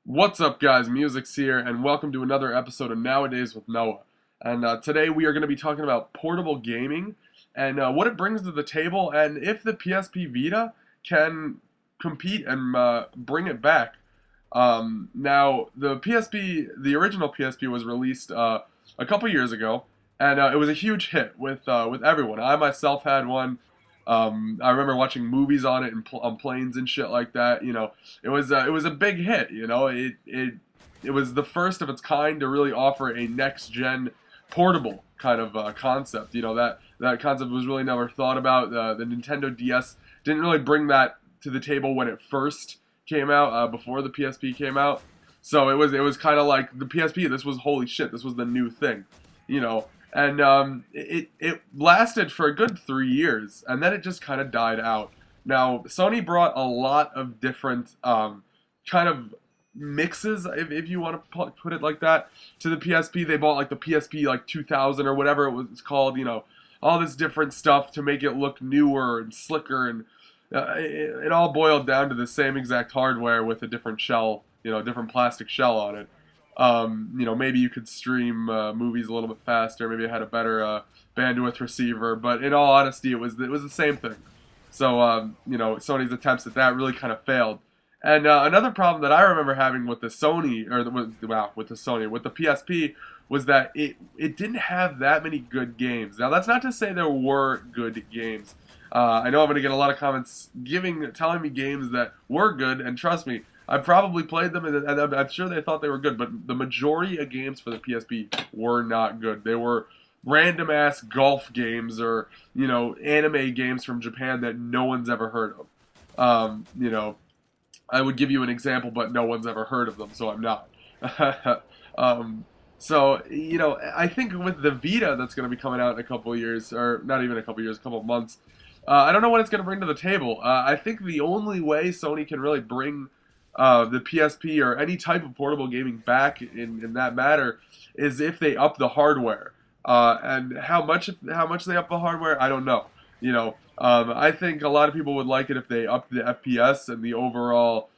What's up, guys? Music's here, and welcome to another episode of Nowadays with Noah. And today we are going to be talking about portable gaming and what it brings to the table, and if the PSP Vita can compete and bring it back. Now, the PSP, the original PSP, was released a couple years ago, and it was a huge hit with everyone. I myself had one. I remember watching movies on it and on planes and shit like that. It was a big hit. It was the first of its kind to really offer a next gen portable kind of concept. That concept was really never thought about. The Nintendo DS didn't really bring that to the table when it first came out, before the PSP came out. So it was kind of like the PSP. This was holy shit. This was the new thing. You know, and it lasted for a good 3 years, and then it just kind of died out. Now, Sony brought a lot of different kind of mixes, if you want to put it like that, to the PSP. They bought like the PSP like 2000 or whatever it was called, all this different stuff to make it look newer and slicker, and it all boiled down to the same exact hardware with a different shell, different plastic shell on it. Maybe you could stream movies a little bit faster. Maybe it had a better bandwidth receiver. But in all honesty, it was the same thing. So Sony's attempts at that really kind of failed. And another problem that I remember having with the Sony, with the PSP, was that it didn't have that many good games. Now, that's not to say there were good games. I know I'm going to get a lot of comments telling me games that were good, and trust me, I probably played them, and I'm sure they thought they were good, but the majority of games for the PSP were not good. They were random-ass golf games or, anime games from Japan that no one's ever heard of. I would give you an example, but no one's ever heard of them, so I'm not. I think with the Vita that's going to be coming out in a couple of years, or not even a couple of years, a couple of months, I don't know what it's going to bring to the table. I think the only way Sony can really bring the PSP or any type of portable gaming back in that matter is if they up the hardware. And how much they up the hardware, I don't know. I think a lot of people would like it if they upped the FPS and the overall,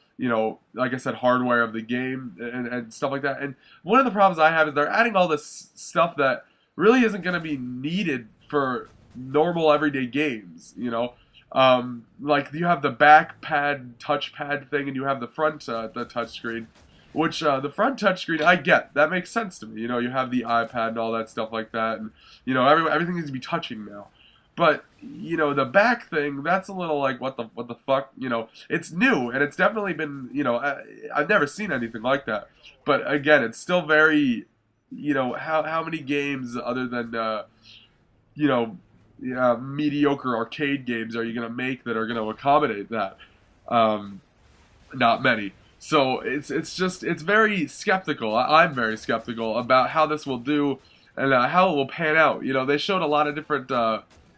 like I said, hardware of the game and stuff like that. And one of the problems I have is they're adding all this stuff that really isn't going to be needed for normal everyday games. Like you have the back pad touchpad thing, and you have the front the touchscreen. Which the front touchscreen I get, that makes sense to me. You have the iPad and all that stuff like that, and everything needs to be touching now. But the back thing, that's a little like what the fuck. It's new, and it's definitely been I've never seen anything like that. But again, it's still very how many games other than mediocre arcade games are you going to make that are going to accommodate that? Not many. So it's very skeptical. I'm very skeptical about how this will do and how it will pan out. They showed a lot of different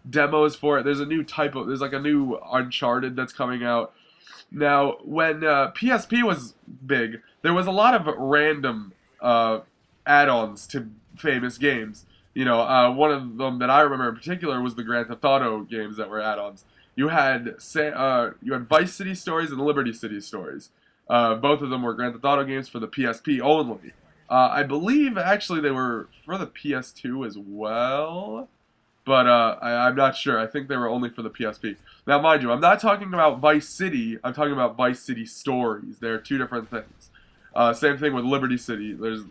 demos for it. There's like a new Uncharted that's coming out. Now, when PSP was big, there was a lot of random add-ons to famous games. One of them that I remember in particular was the Grand Theft Auto games that were add-ons. You had Vice City Stories and Liberty City Stories. Both of them were Grand Theft Auto games for the PSP only. I believe actually they were for the PS2 as well, but I'm not sure. I think they were only for the PSP. Now, mind you, I'm not talking about Vice City. I'm talking about Vice City Stories. They're two different things. Same thing with Liberty City. There's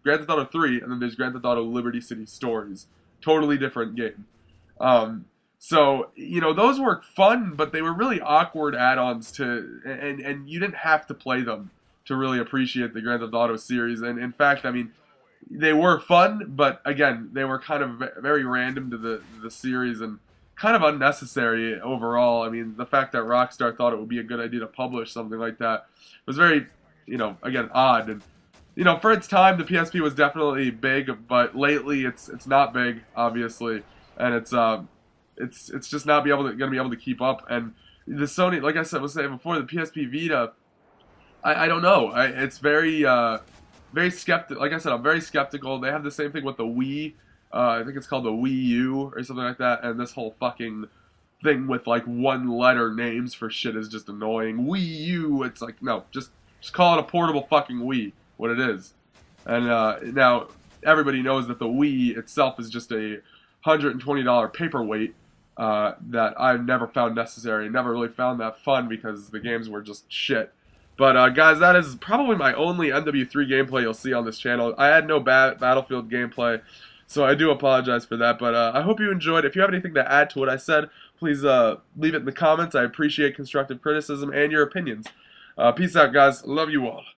Grand Theft Auto 3, and then there's Grand Theft Auto Liberty City Stories. Totally different game. Those were fun, but they were really awkward add-ons and you didn't have to play them to really appreciate the Grand Theft Auto series. And in fact, they were fun, but again, they were kind of very random to the series and kind of unnecessary overall. The fact that Rockstar thought it would be a good idea to publish something like that was very, again, odd. And, for its time, the PSP was definitely big, but lately it's not big, obviously. And it's just not going to be able to keep up. And the Sony, like I was saying before, the PSP Vita, I don't know. It's very skeptical. Like I said, I'm very skeptical. They have the same thing with the Wii. I think it's called the Wii U or something like that. And this whole fucking thing with like one letter names for shit is just annoying. Wii U. It's like, no, just Just call it a portable fucking Wii, what it is. And now everybody knows that the Wii itself is just a $120 paperweight that I've never found necessary. Never really found that fun because the games were just shit. But guys, that is probably my only MW3 gameplay you'll see on this channel. I had no Battlefield gameplay, so I do apologize for that. But I hope you enjoyed. If you have anything to add to what I said, please leave it in the comments. I appreciate constructive criticism and your opinions. Peace out, guys. Love you all.